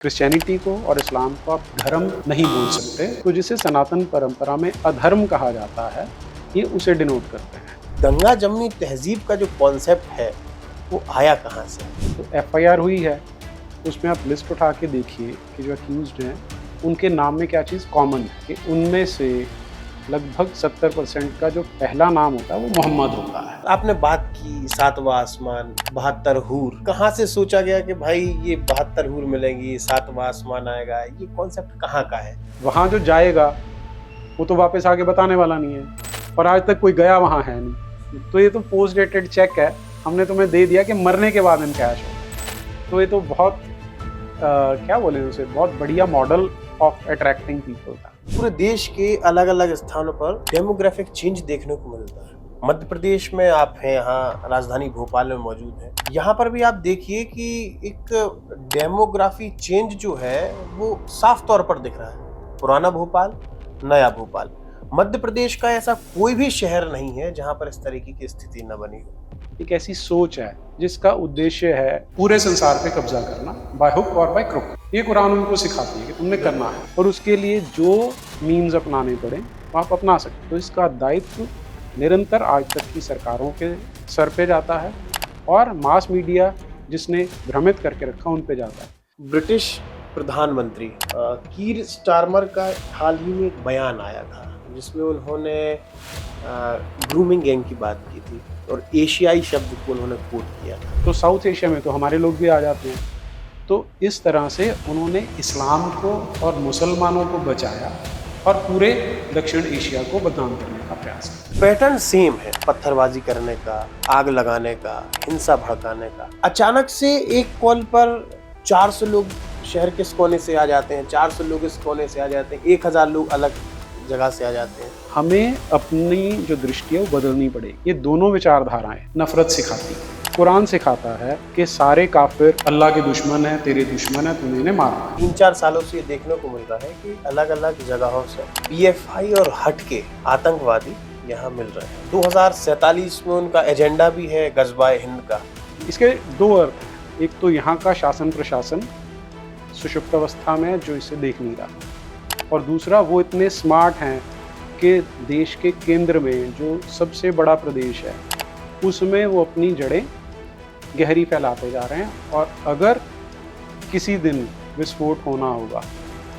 Christianity को और इस्लाम को आप धर्म नहीं बोल सकते, तो जिसे सनातन परंपरा में अधर्म कहा जाता है, ये उसे डिनोट करते हैं। गंगा जमनी तहजीब का जो कॉन्सेप्ट है वो आया कहाँ से? तो एफआईआर हुई है, उसमें आप लिस्ट उठा के देखिए कि जो अक्यूज्ड हैं, उनके नाम में क्या चीज़ कॉमन है कि उनमें से लगभग 70% का जो पहला नाम होता है वो मोहम्मद होता है। आपने बात की सातवां आसमान, 72 हूर, कहाँ से सोचा गया कि भाई ये 72 हूर मिलेंगी, सातवां आसमान आएगा? ये कॉन्सेप्ट कहाँ का है? वहाँ जो जाएगा वो तो वापस आके बताने वाला नहीं है, और आज तक कोई गया वहाँ है नहीं। तो ये तो पोस्ट डेटेड चेक है, हमने तुम्हें दे दिया कि मरने के बाद इन कैश हो। तो ये तो बहुत क्या बोले उसे, बहुत बढ़िया मॉडल ऑफ अट्रैक्टिंग पीपल था। पूरे देश के अलग अलग स्थानों पर डेमोग्राफिक चेंज देखने को मिलता है। मध्य प्रदेश में आप हैं, यहाँ राजधानी भोपाल में मौजूद है। यहाँ पर भी आप देखिए कि एक डेमोग्राफी चेंज जो है वो साफ तौर पर दिख रहा है। पुराना भोपाल, नया भोपाल। मध्य प्रदेश का ऐसा कोई भी शहर नहीं है जहाँ पर इस तरीके की स्थिति न बनी हो। एक ऐसी सोच है जिसका उद्देश्य है पूरे संसार पे कब्जा करना, बाय हुक और बाय क्रुक। ये कुरान उनको सिखाती है कि तुमने करना है, और उसके लिए जो मीन्स अपनाने पड़े वो आप अपना सकते। तो इसका दायित्व निरंतर आज तक की सरकारों के सर पे जाता है, और मास मीडिया जिसने भ्रमित करके रखा उन पे जाता है। ब्रिटिश प्रधानमंत्री कीर स्टारमर का हाल ही में एक बयान आया था जिसमें उन्होंने ग्रूमिंग गैंग की बात की थी और एशियाई शब्द को उन्होंने कोट किया था। तो साउथ एशिया में तो हमारे लोग भी आ जाते हैं। तो इस तरह से उन्होंने इस्लाम को और मुसलमानों को बचाया और पूरे दक्षिण एशिया को बदनाम करने का प्रयास किया। पैटर्न सेम है, पत्थरबाजी करने का, आग लगाने का, हिंसा भड़काने का। अचानक से एक कॉल पर 400 लोग शहर के इस कोने से आ जाते हैं, 400 लोग इस कोने से आ जाते हैं, 1000 लोग अलग जगह से आ जाते हैं। हमें अपनी जो दृष्टि है वो बदलनी पड़ेगी। ये दोनों विचारधाराएं नफरत सिखाती है। कुरान सिखाता है कि सारे काफिर अल्लाह के दुश्मन हैं, तेरे दुश्मन हैं, तूने इन्हें मारना। 3-4 सालों से ये देखने को मिल रहा है कि अलग अलग जगहों से पीएफआई और हट के आतंकवादी यहाँ मिल रहे हैं। 2047 में उनका एजेंडा भी है गजबाए हिंद का। इसके दो अर्थ हैं। एक तो यहाँ का शासन प्रशासन सुषुप्त अवस्था में जो इसे देख नहीं रहा, और दूसरा वो इतने स्मार्ट हैं कि देश के केंद्र में जो सबसे बड़ा प्रदेश है उसमें वो अपनी जड़ें गहरी फैलाते जा रहे हैं, और अगर किसी दिन विस्फोट होना होगा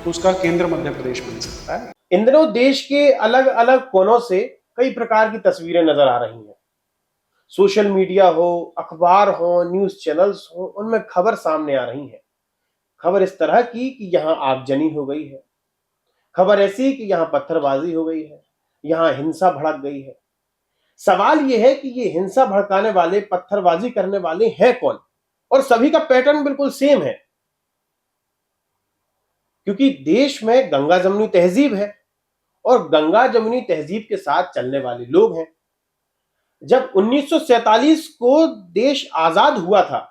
तो उसका केंद्र मध्य प्रदेश बन सकता है। इन दिनों देश के अलग अलग कोनों से कई प्रकार की तस्वीरें नजर आ रही हैं। सोशल मीडिया हो, अखबार हो, न्यूज चैनल्स हो, उनमें खबर सामने आ रही है। खबर इस तरह की कि यहाँ आगजनी हो गई है, खबर ऐसी कि यहाँ पत्थरबाजी हो गई है, यहाँ हिंसा भड़क गई है। सवाल यह है कि ये हिंसा भड़काने वाले, पत्थरबाजी करने वाले हैं कौन? और सभी का पैटर्न बिल्कुल सेम है, क्योंकि देश में गंगा जमुनी तहजीब है और गंगा जमुनी तहजीब के साथ चलने वाले लोग हैं। जब 1947 को देश आजाद हुआ था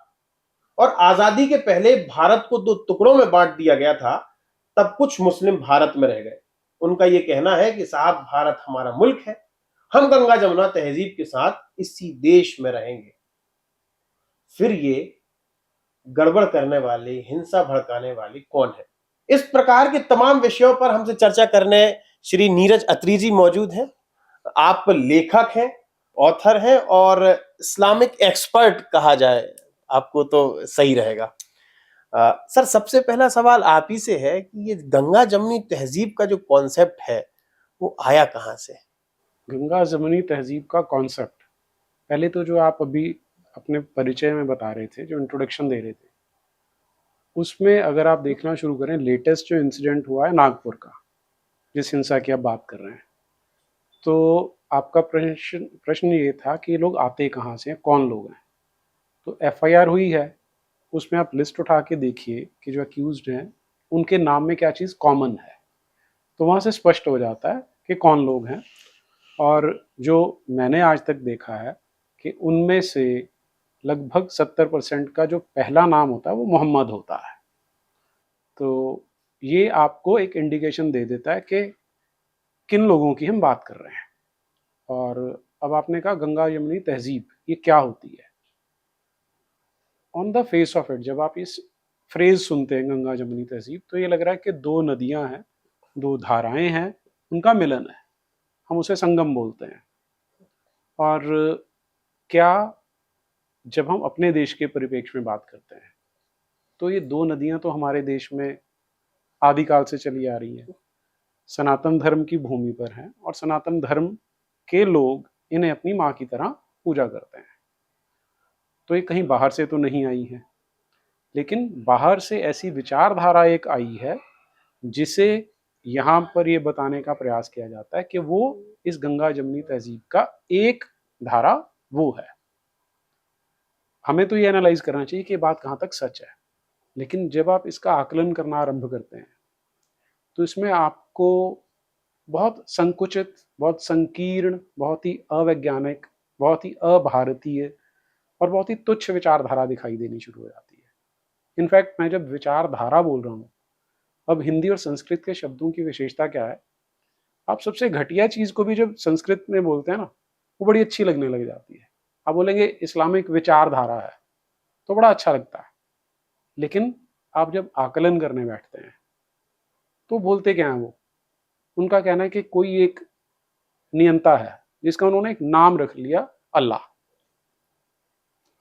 और आजादी के पहले भारत को 2 टुकड़ों में बांट दिया गया था, तब कुछ मुस्लिम भारत में रह गए। उनका यह कहना है कि साहब भारत हमारा मुल्क है, हम गंगा जमुना तहजीब के साथ इसी देश में रहेंगे। फिर ये गड़बड़ करने वाले, हिंसा भड़काने वाले कौन है? इस प्रकार के तमाम विषयों पर हमसे चर्चा करने श्री नीरज अत्री जी मौजूद हैं। आप लेखक हैं, ऑथर हैं और इस्लामिक एक्सपर्ट कहा जाए आपको तो सही रहेगा। सर, सबसे पहला सवाल आप ही से है कि ये गंगा जमुनी तहजीब का जो कॉन्सेप्ट है वो आया कहाँ से? गंगा जमुनी तहजीब का कॉन्सेप्ट, पहले तो जो आप अभी अपने परिचय में बता रहे थे, जो इंट्रोडक्शन दे रहे थे, उसमें अगर आप देखना शुरू करें, लेटेस्ट जो इंसिडेंट हुआ है नागपुर का, जिस हिंसा की आप बात कर रहे हैं, तो आपका प्रश्न ये था कि ये लोग आते कहाँ से हैं, कौन लोग हैं। तो एफआईआर हुई है, उसमें आप लिस्ट उठा के देखिए कि जो अक्यूज्ड हैं उनके नाम में क्या चीज़ कॉमन है, तो वहाँ से स्पष्ट हो जाता है कि कौन लोग हैं। और जो मैंने आज तक देखा है कि उनमें से लगभग 70% का जो पहला नाम होता है वो मोहम्मद होता है। तो ये आपको एक इंडिकेशन दे देता है कि किन लोगों की हम बात कर रहे हैं। और अब आपने कहा गंगा यमुनी तहजीब, ये क्या होती है? On the face of it, जब आप इस फ्रेज सुनते हैं गंगा जमुनी तहजीब तो ये लग रहा है कि दो नदियां हैं, दो धाराएं हैं, उनका मिलन है, हम उसे संगम बोलते हैं। और क्या, जब हम अपने देश के परिप्रेक्ष्य में बात करते हैं तो ये दो नदियां तो हमारे देश में आदिकाल से चली आ रही है, सनातन धर्म की भूमि पर हैं, और सनातन धर्म के लोग इन्हें अपनी माँ की तरह पूजा करते हैं। तो ये कहीं बाहर से तो नहीं आई है, लेकिन बाहर से ऐसी विचारधारा एक आई है जिसे यहाँ पर ये बताने का प्रयास किया जाता है कि वो इस गंगा जमुनी तहजीब का एक धारा वो है। हमें तो ये एनालाइज करना चाहिए कि ये बात कहाँ तक सच है, लेकिन जब आप इसका आकलन करना आरंभ करते हैं तो इसमें आपको बहुत संकुचित, बहुत संकीर्ण, बहुत ही अवैज्ञानिक, बहुत ही अभारतीय और बहुत ही तुच्छ विचारधारा दिखाई देनी शुरू हो जाती है। इनफैक्ट मैं जब विचारधारा बोल रहा हूँ, अब हिंदी और संस्कृत के शब्दों की विशेषता क्या है, आप सबसे घटिया चीज को भी जब संस्कृत में बोलते हैं ना, वो बड़ी अच्छी लगने लग जाती है। आप बोलेंगे इस्लामिक विचारधारा है तो बड़ा अच्छा लगता है, लेकिन आप जब आकलन करने बैठते हैं तो बोलते क्या है वो, उनका कहना है कि कोई एक नियंता है जिसका उन्होंने एक नाम रख लिया, अल्लाह,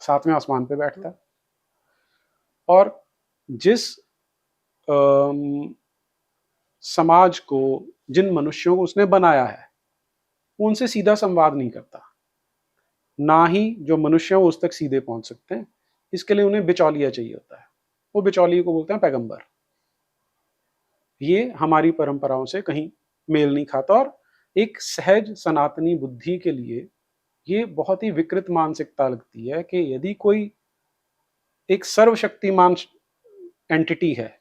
सातवें आसमान पे बैठता है, और जिस समाज को, जिन मनुष्यों को उसने बनाया है, वो उनसे सीधा संवाद नहीं करता, ना ही जो मनुष्य हैं वो उस तक सीधे पहुंच सकते हैं। इसके लिए उन्हें बिचौलिया चाहिए होता है, वो बिचौलिए को बोलते हैं पैगंबर। ये हमारी परंपराओं से कहीं मेल नहीं खाता, और एक सहज सनातनी बुद्धि के लिए ये बहुत ही विकृत मानसिकता लगती है कि यदि कोई एक सर्वशक्तिमान एंटिटी है,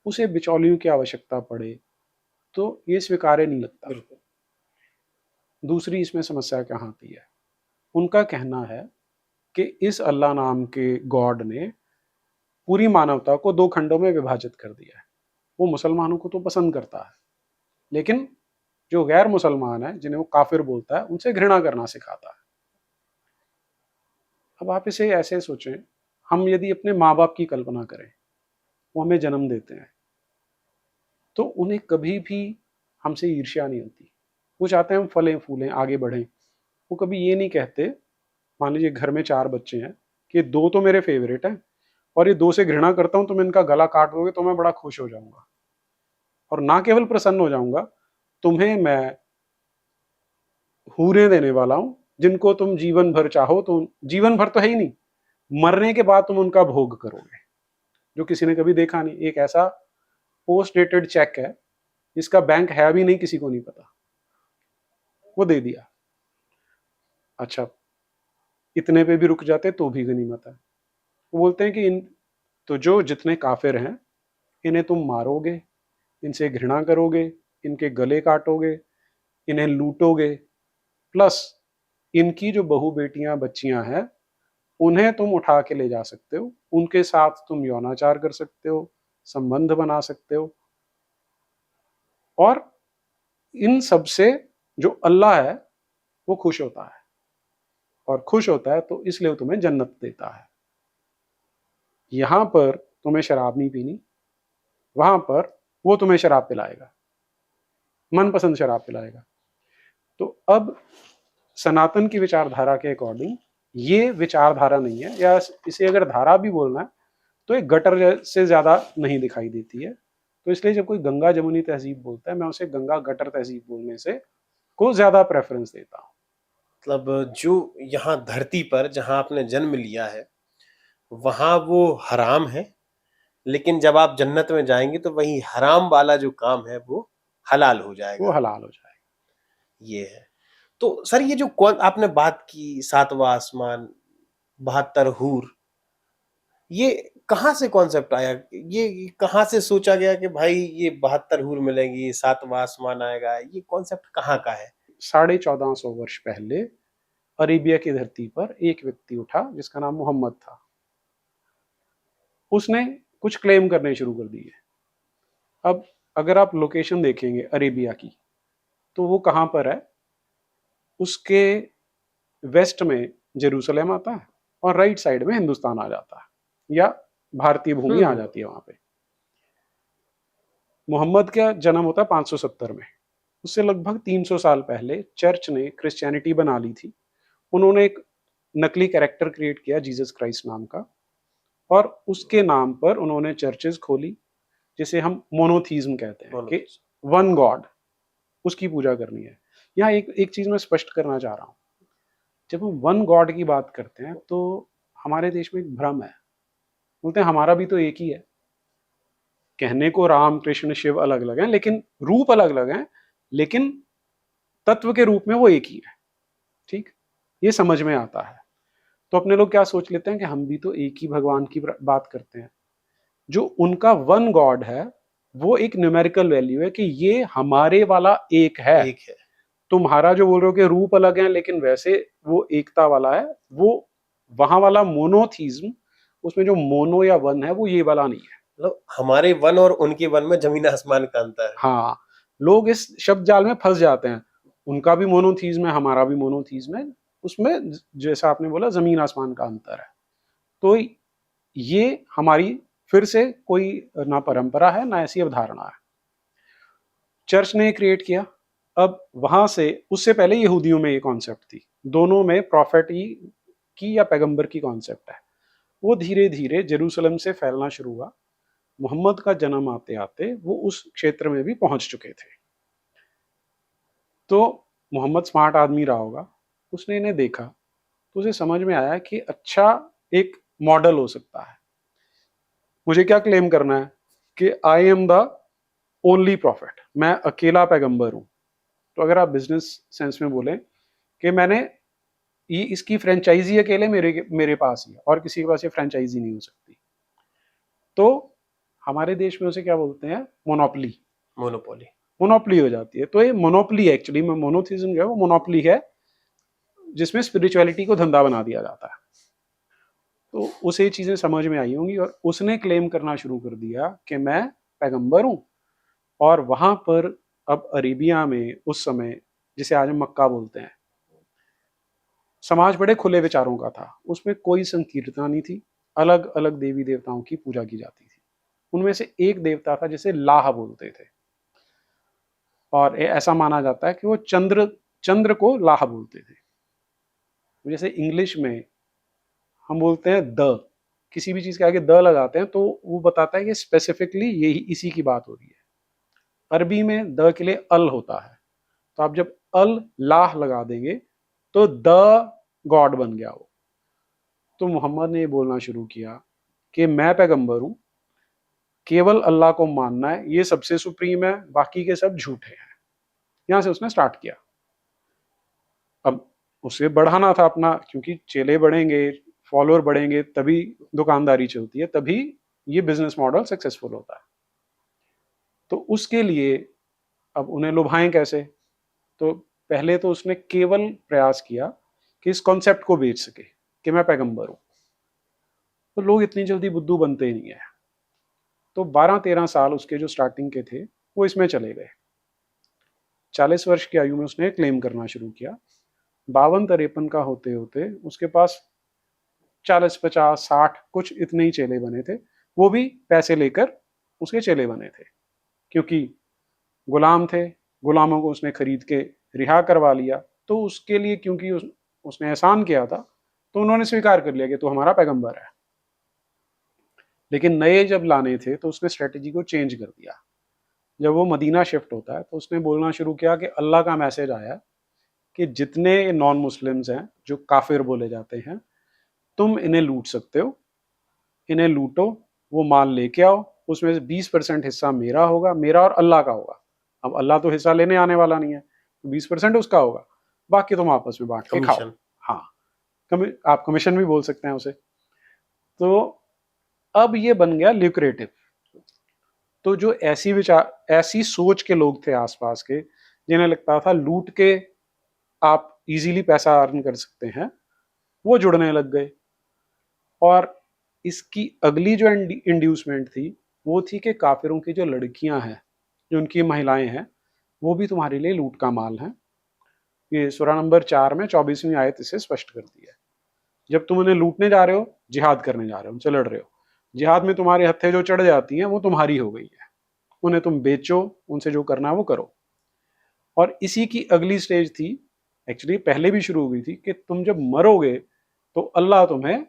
उसे बिचौलियों की आवश्यकता पड़े, तो ये स्वीकार्य नहीं लगता। दूसरी इसमें समस्या क्या आती है, उनका कहना है कि इस अल्लाह नाम के गॉड ने पूरी मानवता को दो खंडों में विभाजित कर दिया है। वो मुसलमानों को तो पसंद करता है, लेकिन जो गैर मुसलमान है, जिन्हें वो काफिर बोलता है, उनसे घृणा करना सिखाता है। अब आप इसे ऐसे सोचें, हम यदि अपने माँ बाप की कल्पना करें, वो हमें जन्म देते हैं, तो उन्हें कभी भी हमसे ईर्ष्या नहीं होती। वो चाहते हैं हम फलें फूलें, आगे बढ़ें। वो कभी ये नहीं कहते, मान लीजिए घर में 4 बच्चे हैं, कि 2 तो मेरे फेवरेट हैं और ये 2 से घृणा करता हूं, तुम इनका गला काट दोगे तो मैं बड़ा खुश हो जाऊंगा, और ना केवल प्रसन्न हो जाऊंगा, तुम्हें मैं हूरें देने वाला हूं जिनको तुम जीवन भर चाहो, तो जीवन भर तो है ही नहीं, मरने के बाद तुम उनका भोग करोगे। जो किसी ने कभी देखा नहीं, एक ऐसा पोस्ट डेटेड चेक है जिसका बैंक है भी नहीं, किसी को नहीं पता, वो दे दिया। अच्छा, इतने पे भी रुक जाते तो भी गनीमत है। वो बोलते हैं कि इन तो जो जितने काफिर हैं, इन्हें तुम मारोगे, इनसे घृणा करोगे, इनके गले काटोगे, इन्हें लूटोगे, प्लस इनकी जो बहू बेटियां बच्चियां हैं, उन्हें तुम उठा के ले जा सकते हो, उनके साथ तुम यौनाचार कर सकते हो, संबंध बना सकते हो, और इन सब से जो अल्लाह है वो खुश होता है, और खुश होता है तो इसलिए वो तुम्हें जन्नत देता है। यहां पर तुम्हें शराब नहीं पीनी, वहां पर वो तुम्हें शराब पिलाएगा, मनपसंद शराब पिलाएगा। तो अब सनातन की विचारधारा के अकॉर्डिंग ये विचारधारा नहीं है, या इसे अगर धारा भी बोलना है तो एक गटर से ज्यादा नहीं दिखाई देती है। तो इसलिए जब कोई गंगा जमुनी तहजीब बोलता है, मैं उसे गंगा गटर तहजीब बोलने से को ज्यादा प्रेफरेंस देता हूँ। मतलब जो यहाँ धरती पर जहां आपने जन्म लिया है वहां वो हराम है, लेकिन जब आप जन्नत में जाएंगे तो वही हराम वाला जो काम है वो हलाल हो जाएगा। वो हलाल हो जाएगा। ये है। तो सर ये जो कौन आपने बात की सातवां आसमान, 72 हूर, ये कहाँ से कॉन्सेप्ट आया? ये कहाँ से सोचा गया कि भाई ये 72 हूर मिलेंगी, सातवां आसमान आएगा? ये कॉन्सेप्ट कहाँ का है? 1450 वर्ष पहले अरेबिया की धरती पर एक व्यक्ति उठा जिसका नाम मोहम्मद था। उसने कुछ क्लेम करने शुरू कर दिए। अब अगर आप लोकेशन देखेंगे अरेबिया की, तो वो कहाँ पर है, उसके वेस्ट में जेरूसलम आता है और राइट साइड में हिंदुस्तान आ जाता है, या भारतीय भूमि आ जाती है वहां पे। मोहम्मद का जन्म होता है 570 में। उससे लगभग 300 साल पहले चर्च ने क्रिश्चियनिटी बना ली थी। उन्होंने एक नकली कैरेक्टर क्रिएट किया जीसस क्राइस्ट नाम का, और उसके नाम पर उन्होंने चर्चेज खोली, जिसे हम मोनोथीज्म कहते हैं कि वन गॉड, उसकी पूजा करनी है। यहाँ एक एक चीज मैं स्पष्ट करना चाह रहा हूँ, जब हम वन गॉड की बात करते हैं तो हमारे देश में एक भ्रम है, बोलते हैं हमारा भी तो एक ही है। कहने को राम कृष्ण शिव अलग अलग हैं, लेकिन रूप अलग अलग हैं, लेकिन तत्व के रूप में वो एक ही है। ठीक, ये समझ में आता है। तो अपने लोग क्या सोच लेते हैं कि हम भी तो एक ही भगवान की बात करते हैं। जो उनका वन गॉड है वो एक न्यूमेरिकल वैल्यू है कि ये हमारे वाला एक है। तुम्हारा जो बोल रहे हो कि रूप अलग है लेकिन वैसे वो एकता वाला है, वो वहां वाला मोनोथीज्म, उसमें जो मोनो या वन है वो ये वाला नहीं है। मतलब हमारे वन और उनके वन में जमीन आसमान का अंतर है। हाँ, लोग इस शब्द जाल में फंस जाते हैं। उनका भी मोनोथीज्म है, हमारा भी मोनोथीज्म है, उसमें जैसा आपने बोला जमीन आसमान का अंतर है। तो ये हमारी फिर से कोई ना परंपरा है ना ऐसी अवधारणा है, चर्च ने क्रिएट किया। अब वहां से, उससे पहले यहूदियों में ये कॉन्सेप्ट थी, दोनों में प्रॉफिट की या पैगंबर की कॉन्सेप्ट है। वो धीरे धीरे जेरूसलम से फैलना शुरू हुआ। मोहम्मद का जन्म आते आते वो उस क्षेत्र में भी पहुंच चुके थे। तो मोहम्मद स्मार्ट आदमी रहा होगा, उसने इन्हें देखा तो उसे समझ में आया कि अच्छा एक मॉडल हो सकता है। मुझे क्या क्लेम करना है कि I am the only profit, मैं अकेला पैगंबर हूं। तो अगर आप बिजनेस सेंस में बोलें कि मैंने ये इसकी फ्रेंचाइजी अकेले मेरे पास ही है और किसी के पास ये फ्रेंचाइजी नहीं हो सकती। तो हमारे देश में उसे क्या बोलते हैं, मोनोपोली। मोनोपोली हो जाती है। तो ये मोनोपोली एक्चुअली में मोनोथिज्म जो है वो मोनोपोली है, जिसमें स्पिरिचुअलिटी को धंधा बना दिया जाता है। तो उसे चीजें समझ में आई होंगी और उसने क्लेम करना शुरू कर दिया कि मैं पैगंबर हूं। और वहां पर अब अरेबिया में उस समय, जिसे आज हम मक्का बोलते हैं, समाज बड़े खुले विचारों का था। उसमें कोई संकीर्णता नहीं थी, अलग अलग देवी देवताओं की पूजा की जाती थी। उनमें से एक देवता था जिसे लाह बोलते थे, और ऐसा माना जाता है कि वो चंद्र को लाह बोलते थे। जैसे इंग्लिश में हम बोलते हैं द, किसी भी चीज के आगे द लगाते हैं तो वो बताता है कि स्पेसिफिकली यही इसी की बात हो रही है। अरबी में द के लिए अल होता है, तो आप जब अल लाह लगा देंगे तो द गॉड बन गया वो। तो मोहम्मद ने ये बोलना शुरू किया कि मैं पैगंबर हूं, केवल अल्लाह को मानना है, ये सबसे सुप्रीम है, बाकी के सब झूठे हैं। यहां से उसने स्टार्ट किया। अब उसे बढ़ाना था अपना, क्योंकि चेले बढ़ेंगे, फॉलोअर बढ़ेंगे, तभी दुकानदारी चलती है, तभी ये बिजनेस मॉडल सक्सेसफुल होता है। तो उसके लिए अब उन्हें लुभाएं कैसे? तो पहले तो उसने केवल प्रयास किया कि इस कॉन्सेप्ट को बेच सके कि मैं पैगंबर हूं। तो लोग इतनी जल्दी बुद्धू बनते ही नहीं है। तो 12-13 साल उसके जो स्टार्टिंग के थे वो इसमें चले गए। 40 वर्ष की आयु में उसने क्लेम करना शुरू किया। 52-53 का होते होते उसके पास 40-50-60 कुछ इतने ही चेले बने थे। वो भी पैसे लेकर उसके चेले बने थे, क्योंकि गुलाम थे, गुलामों को उसने खरीद के रिहा करवा लिया। तो उसके लिए, क्योंकि उसने एहसान किया था, तो उन्होंने स्वीकार कर लिया कि तू हमारा पैगंबर है। लेकिन नए जब लाने थे तो उसने स्ट्रेटेजी को चेंज कर दिया। जब वो मदीना शिफ्ट होता है तो उसने बोलना शुरू किया कि अल्लाह का मैसेज आया कि जितने नॉन मुस्लिम्स हैं, जो काफिर बोले जाते हैं, तुम इन्हें लूट सकते हो, इन्हें लूटो, वो माल लेके आओ, उसमें से 20% हिस्सा मेरा होगा, मेरा और अल्लाह का होगा। अब अल्लाह तो हिस्सा लेने आने वाला नहीं है, तो 20% उसका होगा, बाकी तुम आपस में बांट के खाओ। हाँ, आप कमीशन भी बोल सकते हैं उसे। तो अब ये बन गया ल्यूक्रेटिव। तो जो ऐसी सोच के लोग थे आसपास के, जिन्हें लगता था लूट के आप इजीली पैसा अर्न कर सकते हैं, वो जुड़ने लग गए। और इसकी अगली जो इंड्यूसमेंट थी वो थी कि काफिरों की जो लड़कियां हैं, जो उनकी महिलाएं हैं, वो भी तुम्हारे लिए लूट का माल हैं। ये सूरा नंबर 4 में 24वीं आयत इसे स्पष्ट करती है। जब तुम उन्हें लूटने जा रहे हो, जिहाद करने जा रहे हो, उनसे लड़ रहे हो, जिहाद में तुम्हारे हत्थे जो चढ़ जाती हैं वो तुम्हारी हो गई है, उन्हें तुम बेचो, उनसे जो करना है वो करो। और इसी की अगली स्टेज थी, एक्चुअली पहले भी शुरू हो गई थी, कि तुम जब मरोगे तो अल्लाह तुम्हें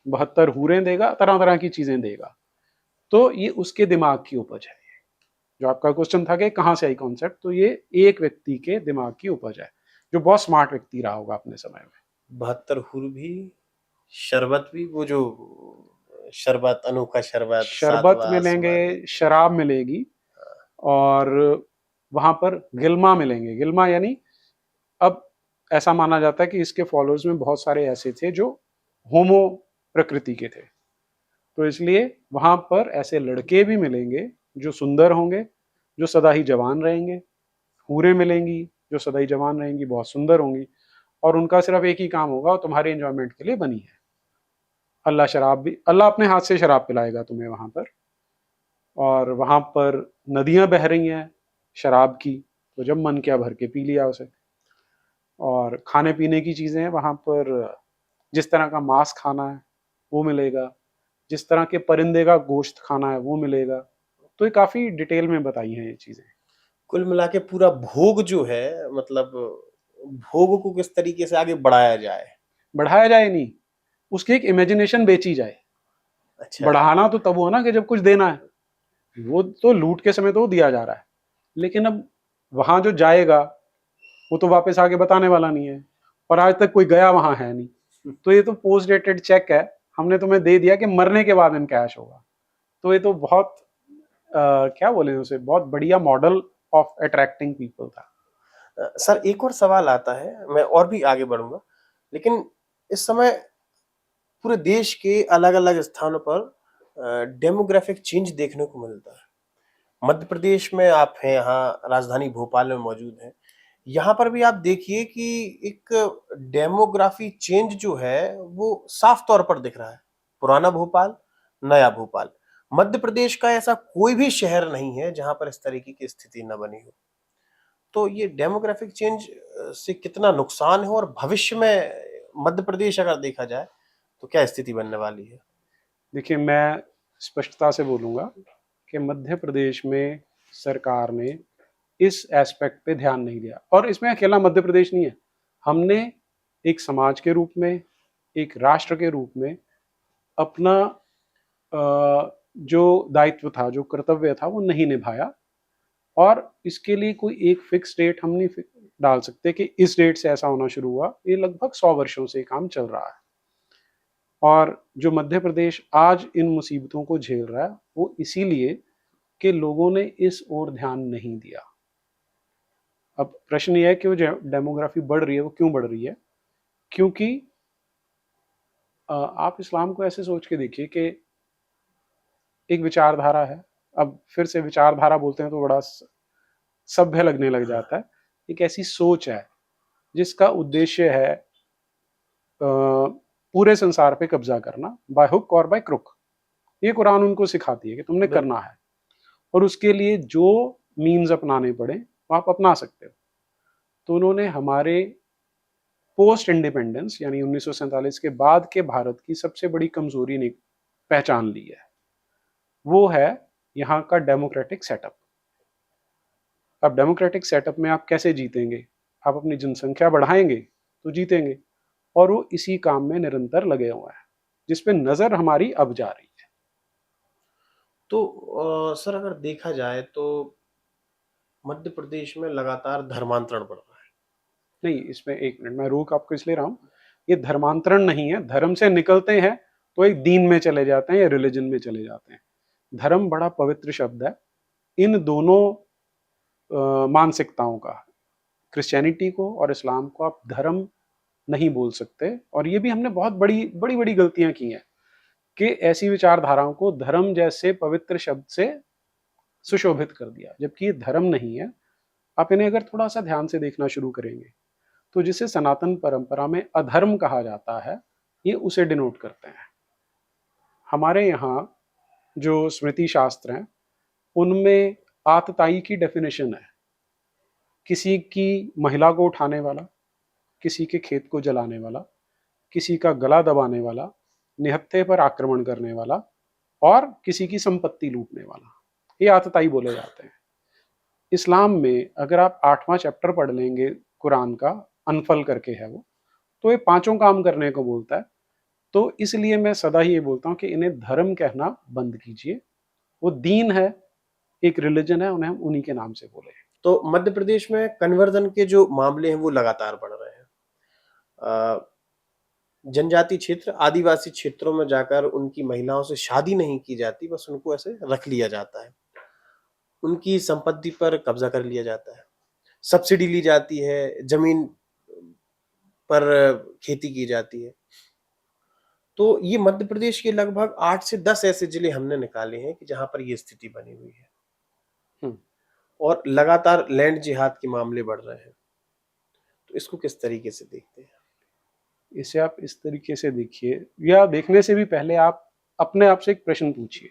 72 हूरें देगा, तरह तरह की चीजें देगा। तो ये उसके दिमाग की उपज है। जो आपका क्वेश्चन था कि कहाँ से आई कॉन्सेप्ट, तो ये एक व्यक्ति के दिमाग की उपज है, जो बहुत स्मार्ट व्यक्ति रहा होगा अपने समय में। 72 हुर भी, शरबत भी, वो जो शरबत, अनोखा शरबत, शरबत सातवां मिलेंगे, आसमान। शराब मिलेगी, और वहां पर गिलमा मिलेंगे। गिलमा यानी, अब ऐसा माना जाता है कि इसके फॉलोअर्स में बहुत सारे ऐसे थे जो होमो प्रकृति के थे, तो इसलिए वहां पर ऐसे लड़के भी मिलेंगे जो सुंदर होंगे, जो सदा ही जवान रहेंगे। हूरें मिलेंगी जो सदा ही जवान रहेंगी, बहुत सुंदर होंगी, और उनका सिर्फ एक ही काम होगा, तुम्हारे एंजॉयमेंट के लिए बनी है। अल्लाह शराब भी, अल्लाह अपने हाथ से शराब पिलाएगा तुम्हें वहां पर। और वहां पर नदियां बह रही हैं शराब की, तो जब मन किया भर के पी लिया उसे। और खाने पीने की चीजें हैं वहां पर, जिस तरह का मांस खाना है वो मिलेगा, जिस तरह के परिंदे का गोश्त खाना है वो मिलेगा। तो ये काफी डिटेल में बताई हैं ये चीजें। कुल मिला के पूरा भोग जो है, मतलब भोग को किस तरीके से आगे बढ़ाया जाए। बढ़ाया जाए नहीं, उसकी एक इमेजिनेशन बेची जाए। अच्छा। बढ़ाना तो तब हुआ ना कि जब कुछ देना है, वो तो लूट के समय तो वो दिया जा रहा है, लेकिन अब वहां जो जाएगा वो तो वापस आके बताने वाला नहीं है, और आज तक कोई गया वहां है नहीं। तो ये तो पोस्ट डेटेड चेक है, हमने तुम्हें दे दिया कि मरने के बाद इनकैश होगा। तो ये तो बहुत क्या बोले उसे, बहुत बढ़िया मॉडल ऑफ अट्रैक्टिंग पीपल था। सर एक और सवाल आता है, मैं और भी आगे बढ़ूंगा, लेकिन इस समय पूरे देश के अलग अलग स्थानों पर डेमोग्राफिक चेंज देखने को मिलता है। मध्य प्रदेश में आप हैं, यहाँ राजधानी भोपाल में मौजूद हैं। यहाँ पर भी आप देखिए कि एक डेमोग्राफी चेंज जो है वो साफ तौर पर दिख रहा है। पुराना भोपाल, नया भोपाल। मध्य प्रदेश का ऐसा कोई भी शहर नहीं है जहां पर इस तरीके की स्थिति न बनी हो। तो ये डेमोग्राफिक चेंज से कितना नुकसान है, और भविष्य में मध्य प्रदेश अगर देखा जाए तो क्या स्थिति बनने वाली है। देखिए, मैं स्पष्टता से बोलूंगा कि मध्य प्रदेश में सरकार ने इस एस्पेक्ट पे ध्यान नहीं दिया, और इसमें अकेला मध्य प्रदेश नहीं है। हमने एक समाज के रूप में, एक राष्ट्र के रूप में अपना जो दायित्व था, जो कर्तव्य था, वो नहीं निभाया। और इसके लिए कोई एक फिक्स डेट हम नहीं डाल सकते कि इस डेट से ऐसा होना शुरू हुआ। ये लगभग 100 वर्षों से काम चल रहा है, और जो मध्य प्रदेश आज इन मुसीबतों को झेल रहा है वो इसीलिए कि लोगों ने इस ओर ध्यान नहीं दिया। अब प्रश्न यह है कि वो डेमोग्राफी बढ़ रही है, वो क्यों बढ़ रही है? क्योंकि आप इस्लाम को ऐसे सोच के देखिए कि एक विचारधारा है। अब फिर से विचारधारा बोलते हैं तो बड़ा सभ्य लगने लग जाता है। एक ऐसी सोच है जिसका उद्देश्य है पूरे संसार पे कब्जा करना, बाय हुक और बाय क्रुक। ये कुरान उनको सिखाती है कि तुमने करना है, और उसके लिए जो मीन्स अपनाने पड़े वो आप अपना सकते हो। तो उन्होंने हमारे पोस्ट इंडिपेंडेंस यानी 1947 के बाद के भारत की सबसे बड़ी कमजोरी ने पहचान ली है, वो है यहाँ का डेमोक्रेटिक सेटअप। अब डेमोक्रेटिक सेटअप में आप कैसे जीतेंगे? आप अपनी जनसंख्या बढ़ाएंगे तो जीतेंगे, और वो इसी काम में निरंतर लगे हुए हैं, जिसपे नजर हमारी अब जा रही है। तो सर अगर देखा जाए तो मध्य प्रदेश में लगातार धर्मांतरण बढ़ रहा है। नहीं, इसमें एक मिनट मैं रोक आपको इसलिए रहा हूं, ये धर्मांतरण नहीं है। धर्म से निकलते हैं तो एक दीन में चले जाते हैं या रिलीजन में चले जाते हैं। धर्म बड़ा पवित्र शब्द है। इन दोनों मानसिकताओं का, क्रिश्चियनिटी को और इस्लाम को आप धर्म नहीं बोल सकते। और ये भी हमने बहुत बड़ी बड़ी बड़ी गलतियां की हैं कि ऐसी विचारधाराओं को धर्म जैसे पवित्र शब्द से सुशोभित कर दिया, जबकि ये धर्म नहीं है। आप इन्हें अगर थोड़ा सा ध्यान से देखना शुरू करेंगे तो जिसे सनातन परंपरा में अधर्म कहा जाता है, ये उसे डिनोट करते हैं। हमारे यहाँ जो स्मृति शास्त्र हैं उनमें आतताई की डेफिनेशन है, किसी की महिला को उठाने वाला, किसी के खेत को जलाने वाला, किसी का गला दबाने वाला, निहत्थे पर आक्रमण करने वाला, और किसी की संपत्ति लूटने वाला, ये आतताई बोले जाते हैं। इस्लाम में अगर आप 8वां चैप्टर पढ़ लेंगे कुरान का, अनफल करके है वो, तो ये पांचों काम करने को बोलता है। तो इसलिए मैं सदा ही ये बोलता हूँ कि इन्हें धर्म कहना बंद कीजिए। वो दीन है, एक रिलीजन है, उन्हें हम उन्हीं के नाम से बोले। तो मध्य प्रदेश में कन्वर्जन के जो मामले हैं वो लगातार बढ़ रहे हैं। जनजाति क्षेत्र, आदिवासी क्षेत्रों में जाकर उनकी महिलाओं से शादी नहीं की जाती, बस उनको ऐसे रख लिया जाता है, उनकी संपत्ति पर कब्जा कर लिया जाता है, सब्सिडी ली जाती है, जमीन पर खेती की जाती है। तो ये मध्य प्रदेश के लगभग 8 से 10 ऐसे जिले हमने निकाले हैं कि जहां पर ये स्थिति बनी हुई है हम्म, और लगातार लैंड जिहाद के मामले बढ़ रहे हैं। तो इसको किस तरीके से देखते हैं? इसे आप इस तरीके से देखिए, या देखने से भी पहले आप अपने आप से एक प्रश्न पूछिए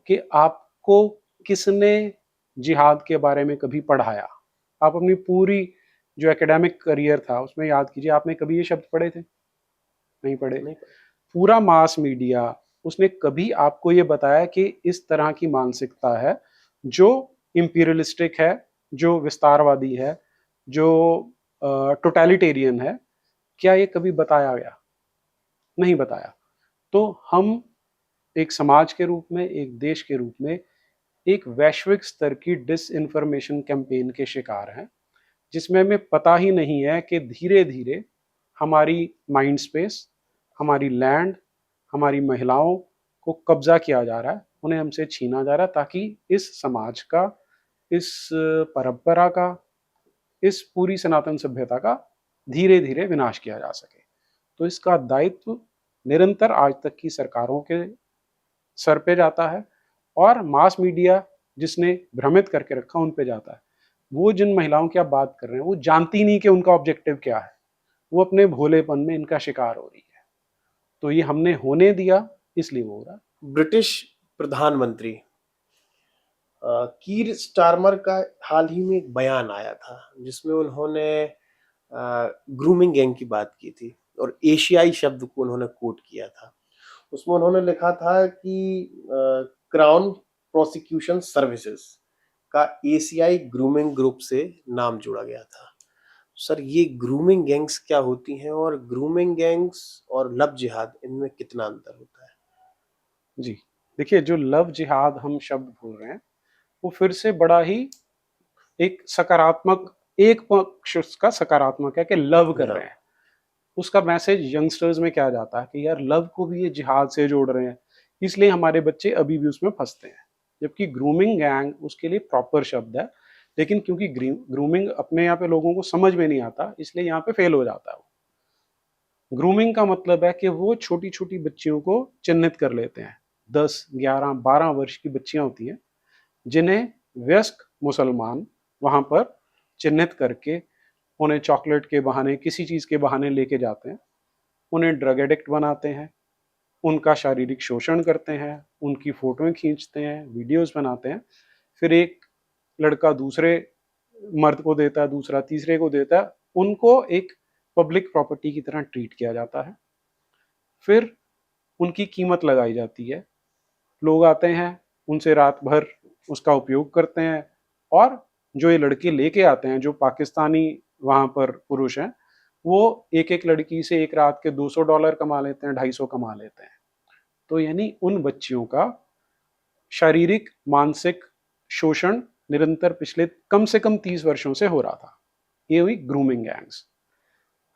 कि आपको किसने जिहाद के बारे में कभी पढ़ाया। आप अपनी पूरी जो एकेडमिक करियर था उसमें याद कीजिए, आपने कभी ये शब्द पढ़े थे? नहीं पढ़े। नहीं। पूरा मास मीडिया, उसने कभी आपको ये बताया कि इस तरह की मानसिकता है जो इंपीरियलिस्टिक है, जो विस्तारवादी है, जो टोटलिटेरियन है? क्या ये कभी बताया गया? नहीं बताया। तो हम एक समाज के रूप में, एक देश के रूप में, एक वैश्विक स्तर की डिस इन्फॉर्मेशन कैंपेन के शिकार हैं, जिसमें हमें पता ही नहीं है कि धीरे धीरे हमारी माइंड स्पेस, हमारी लैंड, हमारी महिलाओं को कब्जा किया जा रहा है, उन्हें हमसे छीना जा रहा है, ताकि इस समाज का, इस परंपरा का, इस पूरी सनातन सभ्यता का धीरे धीरे विनाश किया जा सके। तो इसका दायित्व निरंतर आज तक की सरकारों के सर पे जाता है, और मास मीडिया जिसने भ्रमित करके रखा उन पे जाता है। वो जिन महिलाओं की आप बात कर रहे हैं, वो जानती नहीं कि उनका ऑब्जेक्टिव क्या है, वो अपने भोलेपन में इनका शिकार हो रही है। तो ये हमने होने दिया, इसलिए वो हो रहा। ब्रिटिश प्रधानमंत्री कीर स्टारमर का हाल ही में एक बयान आया था जिसमें उन्होंने ग्रूमिंग गैंग की बात की थी और एशियाई शब्द को उन्होंने कोट किया था। उसमें उन्होंने लिखा था कि क्राउन प्रोसिक्यूशन सर्विसेज का एशियाई ग्रूमिंग ग्रुप से नाम जोड़ा गया था। सर, ये ग्रूमिंग गैंग्स क्या होती हैं और ग्रूमिंग गैंग्स और लव जिहाद, इनमें कितना अंतर होता है? जी, देखिए, जो लव जिहाद हम शब्द बोल रहे हैं, वो फिर से बड़ा ही एक सकारात्मक, एक पक्ष उसका सकारात्मक है कि लव कर रहे हैं। उसका मैसेज यंगस्टर्स में क्या जाता है कि यार लव को भी ये जिहाद से जोड़ रहे हैं, इसलिए हमारे बच्चे अभी भी उसमें फंसते हैं। जबकि ग्रूमिंग गैंग उसके लिए प्रॉपर शब्द है, लेकिन क्योंकि ग्रूमिंग अपने यहाँ पे लोगों को समझ में नहीं आता, इसलिए यहाँ पे फेल हो जाता है। ग्रूमिंग का मतलब है कि वो छोटी छोटी बच्चियों को चिन्हित कर लेते हैं। 10, 11, 12 वर्ष की बच्चियां होती हैं, जिन्हें व्यस्क मुसलमान वहां पर चिन्हित करके उन्हें चॉकलेट के बहाने, किसी चीज के बहाने लेके जाते हैं, उन्हें ड्रग एडिक्ट बनाते हैं, उनका शारीरिक शोषण करते हैं, उनकी फोटोएं खींचते हैं, वीडियोस बनाते हैं। फिर एक लड़का दूसरे मर्द को देता है, दूसरा तीसरे को देता है, उनको एक पब्लिक प्रॉपर्टी की तरह ट्रीट किया जाता है। फिर उनकी कीमत लगाई जाती है, लोग आते हैं, उनसे रात भर उसका उपयोग करते हैं, और जो ये लड़के लेके आते हैं, जो पाकिस्तानी वहां पर पुरुष हैं, वो एक एक लड़की से एक रात के $200 कमा लेते हैं, 250 कमा लेते हैं। तो यानी उन बच्चियों का शारीरिक मानसिक शोषण निरंतर पिछले कम से कम 30 वर्षों से हो रहा था। ये हुई ग्रूमिंग गैंग्स।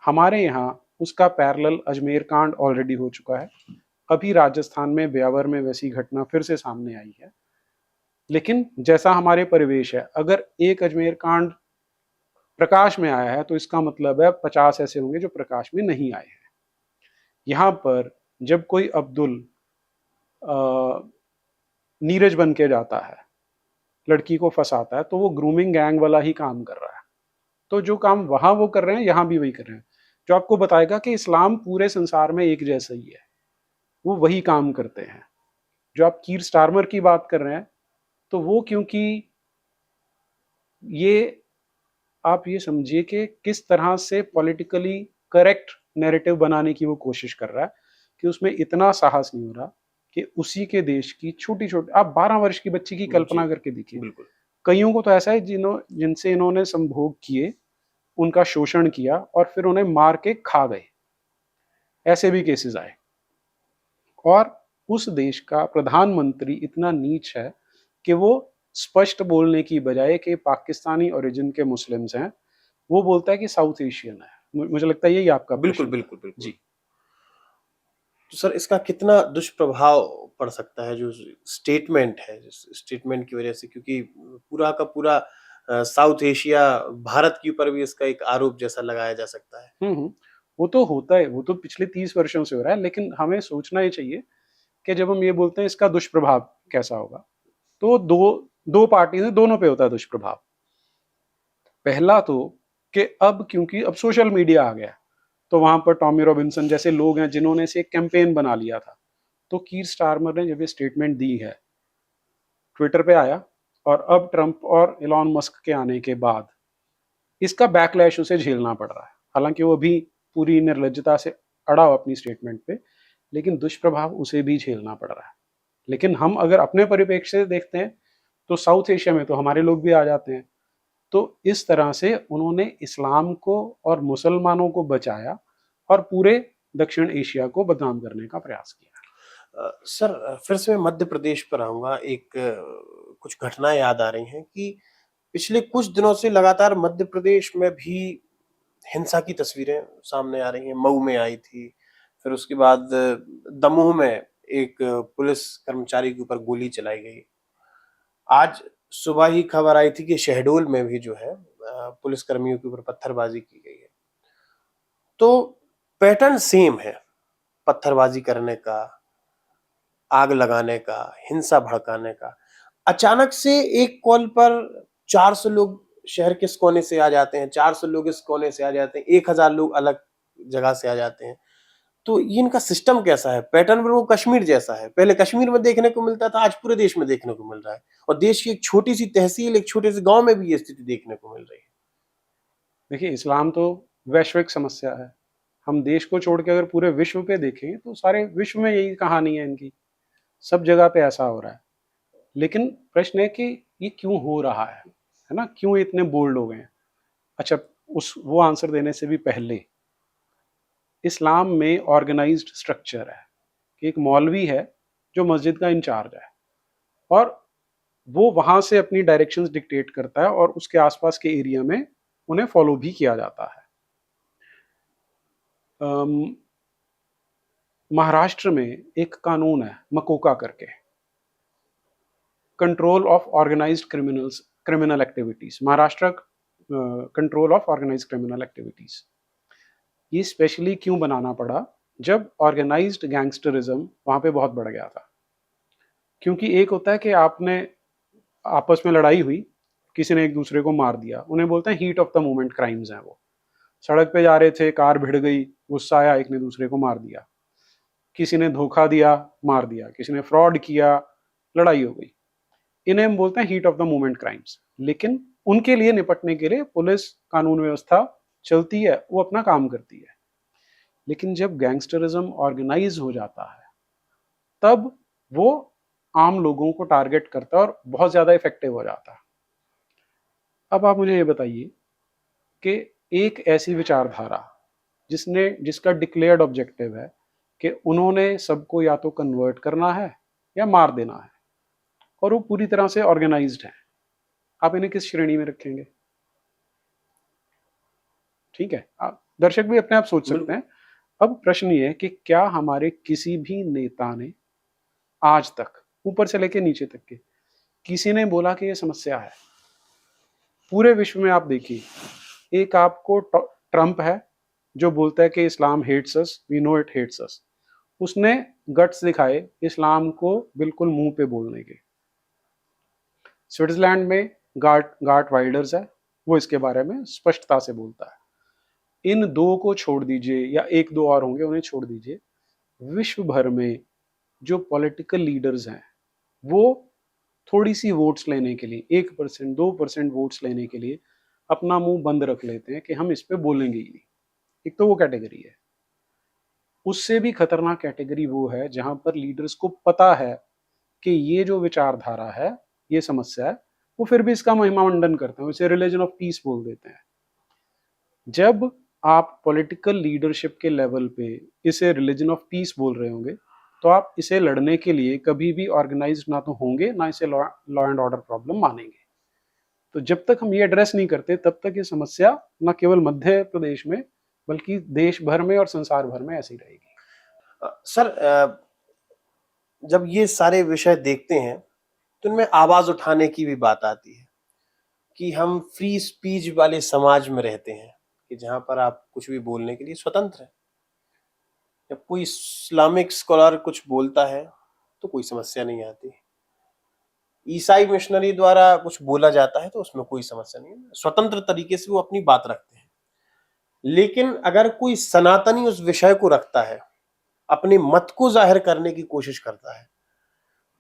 हमारे यहाँ उसका पैरेलल अजमेर कांड ऑलरेडी हो चुका है। अभी राजस्थान में ब्यावर में वैसी घटना फिर से सामने आई है। लेकिन जैसा हमारे परिवेश है, अगर एक अजमेर कांड प्रकाश में आया है तो इसका मतलब है 50 ऐसे होंगे जो प्रकाश में नहीं आए हैं। यहाँ पर जब कोई अब्दुल नीरज बन के जाता है, लड़की को फंसाता है, तो वो ग्रूमिंग गैंग वाला ही काम कर रहा है। तो जो काम वहां वो कर रहे हैं, यहाँ भी वही कर रहे हैं। जो आपको बताएगा कि इस्लाम पूरे संसार में एक जैसा ही है, वो वही काम करते हैं। जो आप कीर स्टारमर की बात कर रहे हैं, तो वो क्योंकि ये, आप ये समझिए कि किस तरह से पॉलिटिकली करेक्ट नैरेटिव बनाने की वो कोशिश कर रहा है कि उसमें इतना साहस नहीं हो रहा कि उसी के देश की छोटी छोटी, आप 12 वर्ष की बच्ची की कल्पना करके देखिए, बिल्कुल कईयों को तो ऐसा है जिनसे इन्होंने संभोग किए, उनका शोषण किया और फिर उन्हें मार के खा गए, ऐसे भी केसेस आए। और उस देश का प्रधानमंत्री इतना नीच है कि वो स्पष्ट बोलने की बजाय कि पाकिस्तानी ओरिजिन के मुस्लिम्स हैं, वो बोलता है कि साउथ एशियन है। मुझे लगता है यही आपका बिल्कुल प्रश्न था। बिल्कुल बिल्कुल। जी। तो सर इसका कितना दुष्प्रभाव पड़ सकता है जो स्टेटमेंट है, जिस स्टेटमेंट की वजह से, क्योंकि पूरा का पूरा साउथ एशिया, भारत के ऊपर भी इसका एक आरोप जैसा लगाया जा सकता है। वो तो होता है, वो तो पिछले 30 वर्षों से हो रहा है, लेकिन हमें सोचना ही चाहिए कि जब हम ये बोलते हैं इसका दुष्प्रभाव कैसा होगा, तो दो दो पार्टीज हैं, दोनों पे होता है दुष्प्रभाव। पहला तो कि अब क्योंकि अब सोशल मीडिया आ गया, तो वहां पर टॉमी रॉबिन्सन जैसे लोग हैं जिन्होंने इसे एक कैंपेन बना लिया था। तो कीर स्टारमर ने जब ये स्टेटमेंट दी है, ट्विटर पे आया, और अब ट्रंप और इलॉन मस्क के आने के बाद इसका बैकलैश उसे झेलना पड़ रहा है। हालांकि वो अभी पूरी निर्लज्जता से अड़ा हो अपनी स्टेटमेंट पे, लेकिन दुष्प्रभाव उसे भी झेलना पड़ रहा है। लेकिन हम अगर अपने परिप्रेक्ष्य से देखते हैं, तो साउथ एशिया में तो हमारे लोग भी आ जाते हैं। तो इस तरह से उन्होंने इस्लाम को और मुसलमानों को बचाया और पूरे दक्षिण एशिया को बदनाम करने का प्रयास किया। सर फिर से मैं मध्य प्रदेश पर आऊंगा। एक कुछ घटनाएं याद आ रही हैं कि पिछले कुछ दिनों से लगातार मध्य प्रदेश में भी हिंसा की तस्वीरें सामने आ रही हैं। मऊ में आई थी, फिर उसके बाद दमोह में एक पुलिस कर्मचारी के ऊपर गोली चलाई गई। आज सुबह ही खबर आई थी कि शहडोल में भी जो है पुलिस कर्मियों के ऊपर पत्थरबाजी की गई है। तो पैटर्न सेम है, पत्थरबाजी करने का, आग लगाने का, हिंसा भड़काने का। अचानक से एक कॉल पर 400 लोग शहर के इस कोने से आ जाते हैं, 400 लोग इस कोने से आ जाते हैं, 1000 लोग अलग जगह से आ जाते हैं। तो ये इनका सिस्टम कैसा है? पैटर्न वो कश्मीर जैसा है। पहले कश्मीर में देखने को मिलता था, आज पूरे देश में देखने को मिल रहा है। और देश की एक छोटी सी तहसील, एक छोटे से गांव में भी ये स्थिति देखने को मिल रही है। देखिए, इस्लाम तो वैश्विक समस्या है। हम देश को छोड़ के अगर पूरे विश्व पे देखें, तो सारे विश्व में यही कहानी है इनकी। सब जगह पे ऐसा हो रहा है। लेकिन प्रश्न है कि ये क्यों हो रहा है ना? क्यों इतने बोल्ड हो गए हैं? अच्छा, उस वो आंसर देने से भी पहले, इस्लाम में ऑर्गेनाइज्ड स्ट्रक्चर है कि एक मौलवी है जो मस्जिद का इंचार्ज है, और वो वहां से अपनी डायरेक्शंस डिक्टेट करता है, और उसके आसपास के एरिया में उन्हें फॉलो भी किया जाता है। महाराष्ट्र में एक कानून है मकोका करके, control of organised criminal activities, Maharashtra control of organised criminal activities. ये स्पेशली क्यों बनाना पड़ा? जब ऑर्गेनाइज्ड गैंगस्टरिज्म वहां पे बहुत बढ़ गया था। क्योंकि एक होता है कि आपने आपस में लड़ाई हुई, किसी ने एक दूसरे को मार दिया, उन्हें बोलते हैं heat of the moment crimes हैं वो। सड़क पे जा रहे थे, कार भिड़ गई, गुस्सा आया, एक ने दूसरे को मार दिया, किसी ने धोखा दिया, मार दिया, किसी ने फ्रॉड किया, लड़ाई हो गई। इन्हें हम बोलते हैं heat of the moment crimes. लेकिन उनके लिए निपटने के लिए पुलिस, कानून व्यवस्था चलती है, वो अपना काम करती है। लेकिन जब गैंगस्टरिज्म ऑर्गेनाइज हो जाता है, तब वो आम लोगों को टारगेट करता है और बहुत ज्यादा इफेक्टिव हो जाता है। अब आप मुझे ये बताइए कि एक ऐसी विचारधारा जिसका डिक्लेयर्ड ऑब्जेक्टिव है कि उन्होंने सबको या तो कन्वर्ट करना है या मार देना है, और वो पूरी तरह से ऑर्गेनाइज्ड है, आप इन्हें किस श्रेणी में रखेंगे? ठीक है, आप दर्शक भी अपने आप सोच सकते हैं। अब प्रश्न ये है कि क्या हमारे किसी भी नेता ने आज तक, ऊपर से लेकर नीचे तक के, किसी ने बोला कि ये समस्या है? पूरे विश्व में आप देखिए, एक आपको ट्रंप है जो बोलता है कि Islam hates us, we know it hates us. उसने गट्स दिखाए इस्लाम को बिल्कुल मुंह पे बोलने के। स्विट्जरलैंड में गार्ट वाइल्डर्स है, वो इसके बारे में स्पष्टता से बोलता है। इन दो को छोड़ दीजिए, या एक दो और होंगे, उन्हें छोड़ दीजिए, विश्व भर में जो पॉलिटिकल लीडर्स हैं, वो थोड़ी सी वोट्स लेने के लिए, 1% 2% वोट्स लेने के लिए अपना मुंह बंद रख लेते हैं कि हम इस पे बोलेंगे ही नहीं। एक तो वो कैटेगरी है। उससे भी खतरनाक कैटेगरी वो है जहां पर लीडर्स को पता है कि ये जो विचारधारा है, ये समस्या है, वो फिर भी इसका महिमा मंडन करते हैं, इसे रिलीजन ऑफ पीस बोल देते हैं। जब आप पॉलिटिकल लीडरशिप के लेवल पे इसे रिलीजन ऑफ पीस बोल रहे होंगे, तो आप इसे लड़ने के लिए कभी भी ऑर्गेनाइज्ड ना तो होंगे, ना इसे लॉ एंड ऑर्डर प्रॉब्लम मानेंगे। तो जब तक हम ये एड्रेस नहीं करते, तब तक ये समस्या न केवल मध्य प्रदेश में बल्कि देश भर में और संसार भर में ऐसी रहेगी। सर, जब ये सारे विषय देखते हैं तो इनमें आवाज उठाने की भी बात आती है कि हम फ्री स्पीच वाले समाज में रहते हैं कि जहां पर आप कुछ भी बोलने के लिए स्वतंत्र हैं। जब कोई इस्लामिक स्कॉलर कुछ बोलता है तो कोई समस्या नहीं आती, ईसाई मिशनरी द्वारा कुछ बोला जाता है तो उसमें कोई समस्या नहीं है, स्वतंत्र तरीके से वो अपनी बात रखते हैं। लेकिन अगर कोई सनातनी उस विषय को रखता है, अपने मत को जाहिर करने की कोशिश करता है,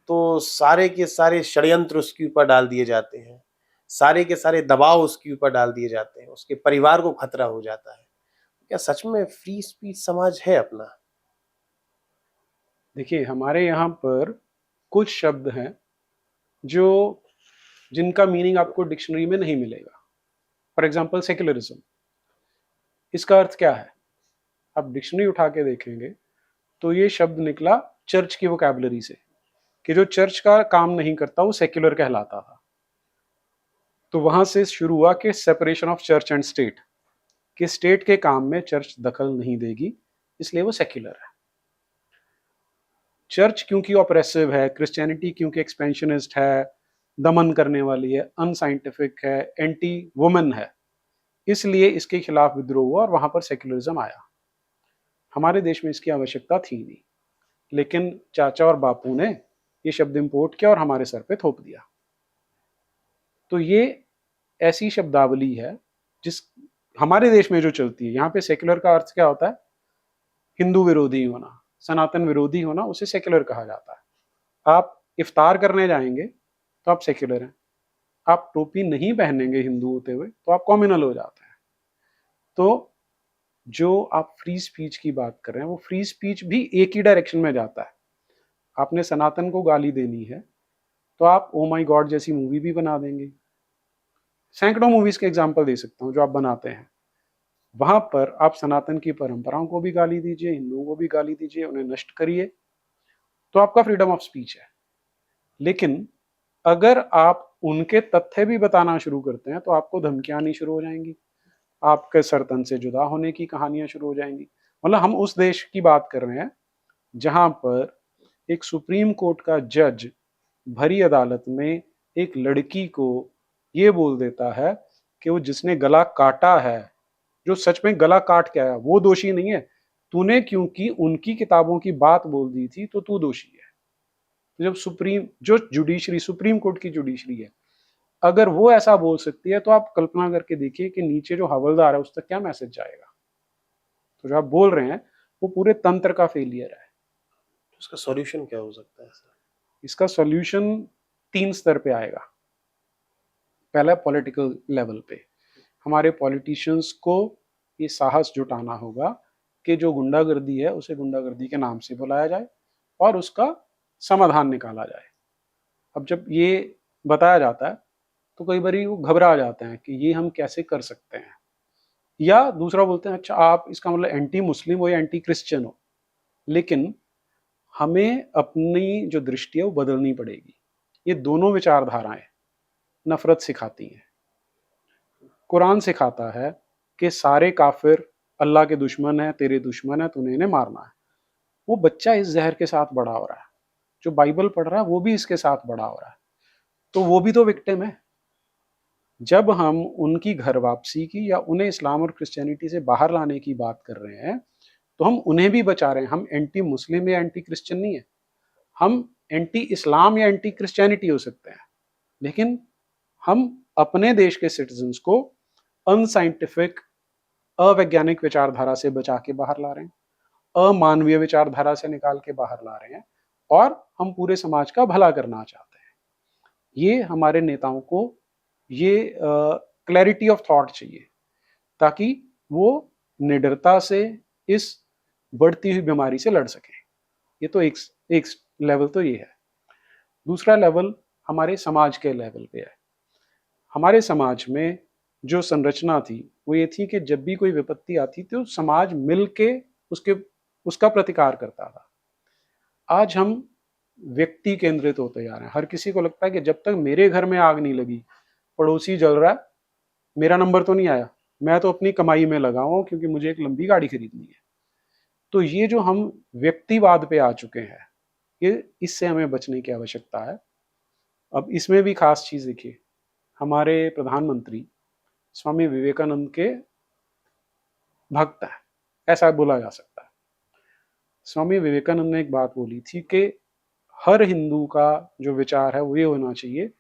तो सारे के सारे षड्यंत्र उसके ऊपर डाल दिए जाते हैं, सारे के सारे दबाव उसके ऊपर डाल दिए जाते हैं, उसके परिवार को खतरा हो जाता है। क्या सच में फ्री स्पीच समाज है अपना? देखिए, हमारे यहाँ पर कुछ शब्द हैं जो जिनका मीनिंग आपको डिक्शनरी में नहीं मिलेगा। फॉर एग्जाम्पल सेक्युलरिज्म, इसका अर्थ क्या है? आप डिक्शनरी उठा के देखेंगे तो ये शब्द निकला चर्च की वोकैबुलरी से, कि जो चर्च का काम नहीं करता वो सेक्युलर कहलाता था। तो वहां से शुरू हुआ कि separation of church and state, कि स्टेट के काम में चर्च दखल नहीं देगी, इसलिए वो सेक्युलर है। चर्च क्योंकि ऑपरेसिव है, क्रिश्चियनिटी क्योंकि एक्सपेंशनिस्ट है, दमन करने वाली है, अनसाइंटिफिक है, एंटी वुमेन है, इसलिए इसके खिलाफ विद्रोह हुआ और वहां पर सेक्युलरिज्म आया। हमारे देश में इसकी आवश्यकता थी नहीं, लेकिन चाचा और बापू ने ये शब्द इंपोर्ट किया और हमारे सर पे थोप दिया। तो ये ऐसी शब्दावली है जिस हमारे देश में जो चलती है। यहाँ पे सेक्युलर का अर्थ क्या होता है? हिंदू विरोधी होना, सनातन विरोधी होना, उसे सेक्युलर कहा जाता है। आप इफ्तार करने जाएंगे तो आप सेक्युलर हैं, आप टोपी नहीं पहनेंगे हिंदू होते हुए तो आप कॉम्युनल हो जाते हैं। तो जो आप फ्री स्पीच की बात कर रहे हैं, वो फ्री स्पीच भी एक ही डायरेक्शन में जाता है। आपने सनातन को गाली देनी है तो आप ओ माई गॉड जैसी मूवी भी बना देंगे। सैकड़ों मूवीज के एग्जाम्पल दे सकता हूँ जो आप बनाते हैं। वहां पर आप सनातन की परंपराओं को भी गाली दीजिए, हिंदुओं को भी गाली दीजिए, उन्हें नष्ट करिए, तो आपका फ्रीडम ऑफ स्पीच है। लेकिन अगर आप उनके तथ्य भी बताना शुरू करते हैं तो आपको धमकियां आनी शुरू हो जाएंगी, आपके सरतन से जुदा होने की कहानियां शुरू हो जाएंगी। मतलब हम उस देश की बात कर रहे हैं जहां पर एक सुप्रीम कोर्ट का जज भरी अदालत में एक लड़की को ये बोल देता है कि वो जिसने गला काटा है, जो सच में गला काट के आया, वो दोषी नहीं है, तूने क्योंकि उनकी किताबों की बात बोल दी थी तो तू दोषी है। तो जब सुप्रीम कोर्ट की जुडिशरी है, अगर वो ऐसा बोल सकती है, तो आप कल्पना करके देखिए कि नीचे जो हवलदार है उस तक क्या मैसेज जाएगा। तो जो आप बोल रहे हैं वो पूरे तंत्र का फेलियर है। इसका सॉल्यूशन क्या हो सकता है सर? इसका सॉल्यूशन 3 स्तर पे आएगा। पहला, पॉलिटिकल लेवल पे हमारे पॉलिटिशियंस को ये साहस जुटाना होगा कि जो गुंडागर्दी है उसे गुंडागर्दी के नाम से बुलाया जाए और उसका समाधान निकाला जाए। अब जब ये बताया जाता है तो कई बार वो घबरा जाते हैं कि ये हम कैसे कर सकते हैं, या दूसरा बोलते हैं अच्छा आप इसका मतलब एंटी मुस्लिम हो या एंटी क्रिश्चियन हो। लेकिन हमें अपनी जो दृष्टि है वो बदलनी पड़ेगी। ये दोनों विचारधाराएं नफरत सिखाती हैं। कुरान सिखाता है कि सारे काफिर अल्लाह के दुश्मन है, तेरे दुश्मन है, तूने इन्हें मारना है। वो बच्चा इस जहर के साथ बड़ा हो रहा है, जो बाइबल पढ़ रहा है वो भी इसके साथ बड़ा हो रहा है, तो वो भी तो विक्टिम है। जब हम उनकी घर वापसी की या उन्हें इस्लाम और क्रिश्चियनिटी से बाहर लाने की बात कर रहे हैं, तो हम उन्हें भी बचा रहे हैं। हम एंटी मुस्लिम या एंटी क्रिश्चियन नहीं है, हम एंटी इस्लाम या एंटी क्रिश्चियनिटी हो सकते हैं, लेकिन हम अपने देश के सिटीजन्स को अनसाइंटिफिक, अवैज्ञानिक विचारधारा से बचा के बाहर ला रहे हैं, अमानवीय विचारधारा से निकाल के बाहर ला रहे हैं, और हम पूरे समाज का भला करना चाहते हैं। ये हमारे नेताओं को ये क्लैरिटी ऑफ थॉट चाहिए, ताकि वो निडरता से इस बढ़ती हुई बीमारी से लड़ सकें। ये तो एक लेवल तो ये है। दूसरा लेवल हमारे समाज के लेवल पे है। हमारे समाज में जो संरचना थी वो ये थी कि जब भी कोई विपत्ति आती तो समाज मिल के उसका प्रतिकार करता था। आज हम व्यक्ति केंद्रित होते जा रहे हैं। हर किसी को लगता है कि जब तक मेरे घर में आग नहीं लगी, पड़ोसी जल रहा है, मेरा नंबर तो नहीं आया, मैं तो अपनी कमाई में लगा हूं क्योंकि मुझे एक लंबी गाड़ी खरीदनी है। तो ये जो हम व्यक्तिवाद पे आ चुके हैं, ये इससे हमें बचने की आवश्यकता है। अब इसमें भी खास चीज देखिए, हमारे प्रधानमंत्री स्वामी विवेकानंद के भक्त है, ऐसा बोला जा सकता है। स्वामी विवेकानंद ने एक बात बोली थी कि हर हिंदू का जो विचार है वो ये होना चाहिए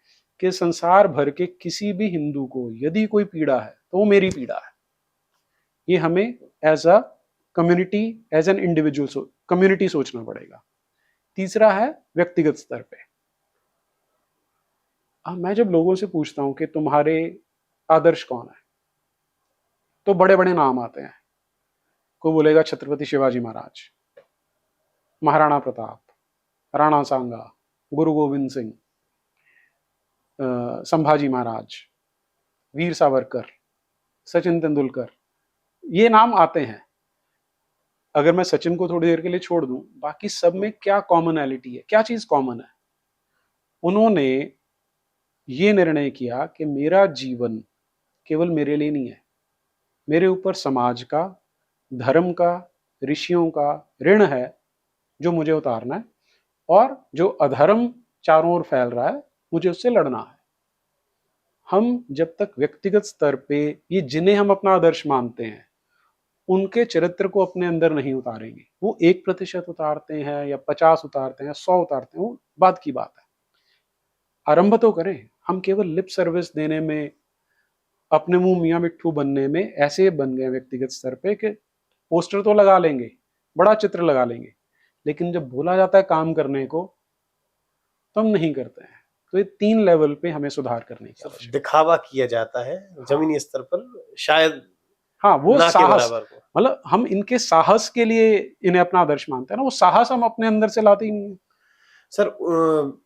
कि संसार भर के किसी भी हिंदू को यदि कोई पीड़ा है तो वो मेरी पीड़ा है। ये हमें as a community, as an individual community सोचना पड़ेगा। तीसरा है व्यक्तिगत स्तर पे। मैं जब लोगों से पूछता हूं कि तुम्हारे आदर्श कौन है, तो बड़े बड़े नाम आते हैं। कोई बोलेगा छत्रपति शिवाजी महाराज, महाराणा प्रताप, राणा सांगा, गुरु गोविंद सिंह, संभाजी महाराज, वीर सावरकर, सचिन तेंदुलकर, ये नाम आते हैं। अगर मैं सचिन को थोड़ी देर के लिए छोड़ दूं, बाकी सब में क्या कॉमनैलिटी है, क्या चीज कॉमन है? उन्होंने ये निर्णय किया कि मेरा जीवन केवल मेरे लिए नहीं है, मेरे ऊपर समाज का, धर्म का, ऋषियों का ऋण है जो मुझे उतारना है, और जो अधर्म चारों ओर फैल रहा है मुझे उससे लड़ना है। हम जब तक व्यक्तिगत स्तर पे ये जिन्हें हम अपना आदर्श मानते हैं उनके चरित्र को अपने अंदर नहीं उतारेंगे, वो 1% उतारते हैं या 50 उतारते हैं, 100 उतारते हैं, वो बात की बात है। आरंभ तो करें। हम केवल लिप सर्विस देने में, अपने मुंह मियाँ मिट्ठू बनने में ऐसे बन गए व्यक्तिगत स्तर पे कि पोस्टर तो लगा लेंगे, बड़ा चित्र लगा लेंगे, लेकिन जब बोला जाता है काम करने को तो हम नहीं करते हैं। तो ये 3 लेवल पे हमें सुधार करने की आवश्यकता है। दिखावा किया जाता है जमीनी स्तर पर, शायद हाँ, वो ना के साहस, बराबर को। मतलब हम इनके साहस के लिए इन्हें अपना आदर्श मानते हैं ना, वो साहस हम अपने अंदर से लाते ही नहीं है। सर,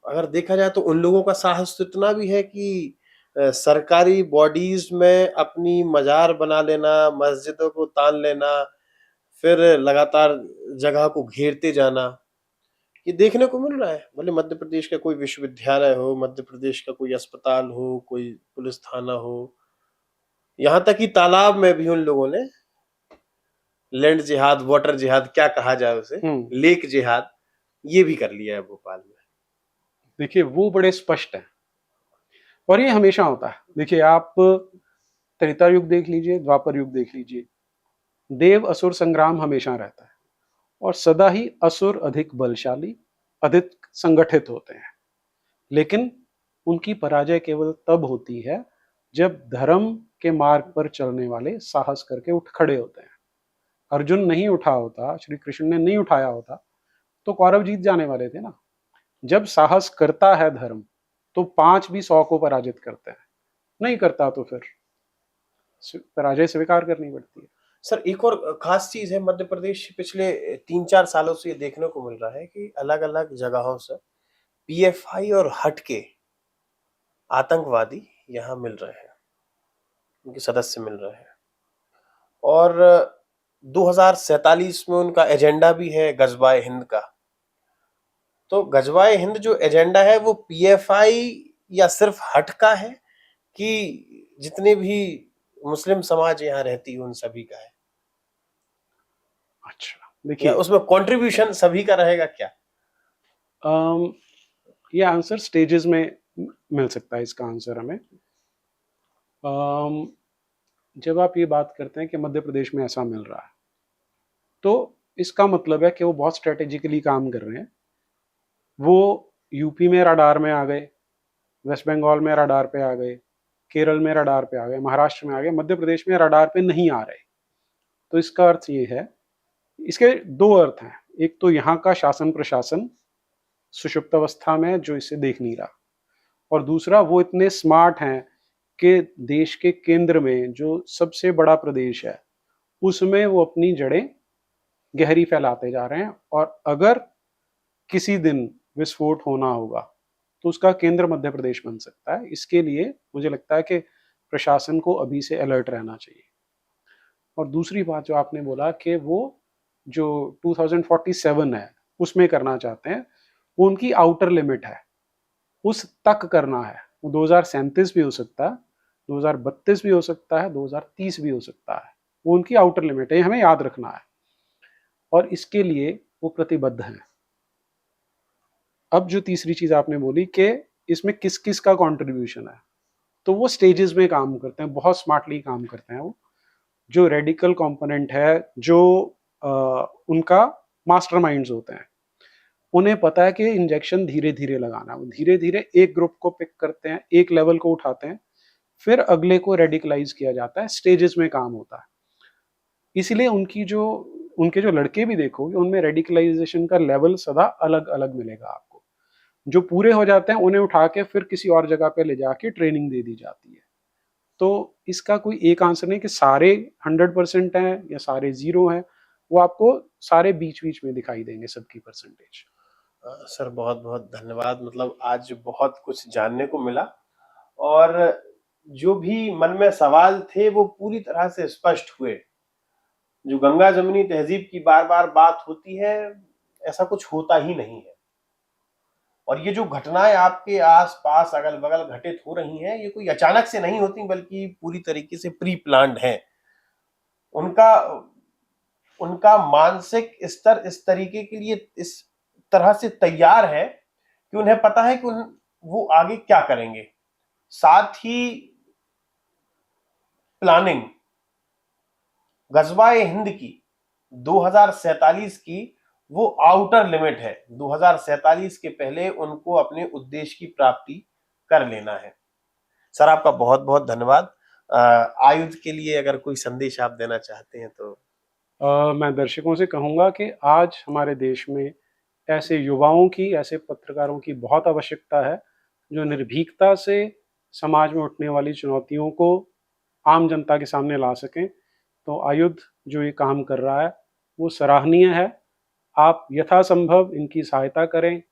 अगर देखा जाए तो उन लोगों का साहस तो इतना भी है कि सरकारी बॉडीज में अपनी मजार बना लेना, मस्जिदों को तान लेना, फिर लगातार जगह को घेरते जाना, ये देखने को मिल रहा है। भले मध्य प्रदेश का कोई विश्वविद्यालय हो, मध्य प्रदेश का कोई अस्पताल हो, कोई पुलिस थाना हो, यहाँ तक कि तालाब में भी उन लोगों ने लैंड जिहाद, वाटर जिहाद, क्या कहा जाए उसे, लेक जिहाद, ये भी कर लिया है भोपाल में। देखिए वो बड़े स्पष्ट है और ये हमेशा होता है। देखिए आप त्रेता युग देख लीजिए, द्वापर युग देख लीजिए, देव असुर संग्राम हमेशा रहता है और सदा ही असुर अधिक बलशाली, अधिक संगठित होते हैं। लेकिन उनकी पराजय केवल तब होती है जब धर्म के मार्ग पर चलने वाले साहस करके उठ खड़े होते हैं। अर्जुन नहीं उठा होता, श्री कृष्ण ने नहीं उठाया होता तो कौरव जीत जाने वाले थे ना। जब साहस करता है धर्म तो 5 भी 100 को पराजित करते हैं, नहीं करता तो फिर पराजय स्वीकार करनी पड़ती है। सर, एक और खास चीज है, मध्य प्रदेश पिछले 3-4 सालों से ये देखने को मिल रहा है कि अलग अलग जगहों से पीएफआई और हट के आतंकवादी यहाँ मिल रहे हैं, उनके सदस्य मिल रहे हैं, और 2047 में उनका एजेंडा भी है गजवाए हिंद का। तो गजवाए हिंद जो एजेंडा है वो पीएफआई या सिर्फ हट का है कि जितने भी मुस्लिम समाज यहाँ रहती है उन सभी का है? अच्छा, देखिए उसमें कंट्रीब्यूशन सभी का रहेगा क्या? ये आंसर स्टेजेस में मिल सकता है। इसका आंसर हमें जब आप ये बात करते हैं कि मध्य प्रदेश में ऐसा मिल रहा है तो इसका मतलब है कि वो बहुत स्ट्रेटेजिकली काम कर रहे हैं। वो यूपी में रडार में आ गए, वेस्ट बंगाल में रडार पे आ गए, केरल में रडार पे आ गए, महाराष्ट्र में आ गए, मध्य प्रदेश में रडार पे नहीं आ रहे। तो इसका अर्थ ये है, इसके 2 अर्थ हैं। एक तो यहाँ का शासन प्रशासन सुषुप्त अवस्था में जो इसे देख नहीं रहा, और दूसरा वो इतने स्मार्ट हैं कि देश के केंद्र में जो सबसे बड़ा प्रदेश है उसमें वो अपनी जड़ें गहरी फैलाते जा रहे हैं, और अगर किसी दिन विस्फोट होना होगा तो उसका केंद्र मध्य प्रदेश बन सकता है। इसके लिए मुझे लगता है कि प्रशासन को अभी से अलर्ट रहना चाहिए। और दूसरी बात जो आपने बोला कि वो जो 2047 है उसमें करना चाहते हैं, वो उनकी आउटर लिमिट है, उस तक करना है। वो 2037 भी हो सकता है, 2032 भी हो सकता है, 2030 भी हो सकता है। वो उनकी आउटर लिमिट है, ये हमें याद रखना है, और इसके लिए वो प्रतिबद्ध हैं। अब जो तीसरी चीज आपने बोली कि इसमें किस किस का कंट्रीब्यूशन है, तो वो स्टेजेस में काम करते हैं, बहुत स्मार्टली काम करते हैं। वो जो रेडिकल कंपोनेंट है, जो उनका मास्टरमाइंड्स होते हैं, उन्हें पता है कि इंजेक्शन धीरे धीरे लगाना है। वो धीरे धीरे एक ग्रुप को पिक करते हैं, एक लेवल को उठाते हैं, फिर अगले को रेडिकलाइज किया जाता है, स्टेजेस में काम होता है। इसलिए उनके जो लड़के भी देखोगे, उनमें रेडिकलाइजेशन का लेवल सदा अलग अलग मिलेगा आपको। जो पूरे हो जाते हैं उन्हें उठा के फिर किसी और जगह पे ले जाके ट्रेनिंग दे दी जाती है। तो इसका कोई एक आंसर नहीं कि सारे 100% हैं या सारे 0 हैं। वो आपको सारे बीच बीच में दिखाई देंगे, सबकी परसेंटेज। सर बहुत बहुत धन्यवाद। मतलब आज बहुत कुछ जानने को मिला, और जो भी मन में सवाल थे वो पूरी तरह से स्पष्ट हुए। जो गंगा जमुनी तहजीब की बार बार बात होती है, ऐसा कुछ होता ही नहीं है। और ये जो घटनाएं आपके आसपास अगल बगल घटित हो रही हैं, ये कोई अचानक से नहीं होती, बल्कि पूरी तरीके से प्री प्लान्ड है। उनका उनका मानसिक स्तर इस तरीके के लिए इस तरह से तैयार है कि उन्हें पता है कि वो आगे क्या करेंगे। साथ ही प्लानिंग गजवाए हिंद की 2047 की वो आउटर लिमिट है। 2047 के पहले उनको अपने उद्देश्य की प्राप्ति कर लेना है। सर आपका बहुत बहुत धन्यवाद। आयुध के लिए अगर कोई संदेश आप देना चाहते हैं तो। मैं दर्शकों से कहूँगा कि आज हमारे देश में ऐसे युवाओं की, ऐसे पत्रकारों की बहुत आवश्यकता है, जो निर्भीकता से समाज में उठने वाली चुनौतियों को आम जनता के सामने ला सकें। तो आयुध जो ये काम कर रहा है वो सराहनीय है। आप यथासंभव इनकी सहायता करें,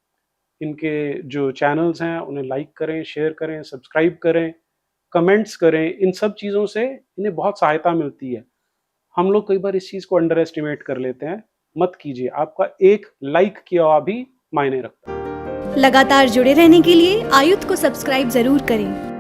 इनके जो चैनल्स हैं उन्हें लाइक करें, शेयर करें, सब्सक्राइब करें, कमेंट्स करें। इन सब चीज़ों से इन्हें बहुत सहायता मिलती है। हम लोग कई बार इस चीज़ को अंडर एस्टिमेट कर लेते हैं, मत कीजिए। आपका एक लाइक किया हुआ भी मायने रखता है। लगातार जुड़े रहने के लिए आयुध को सब्सक्राइब जरूर करें।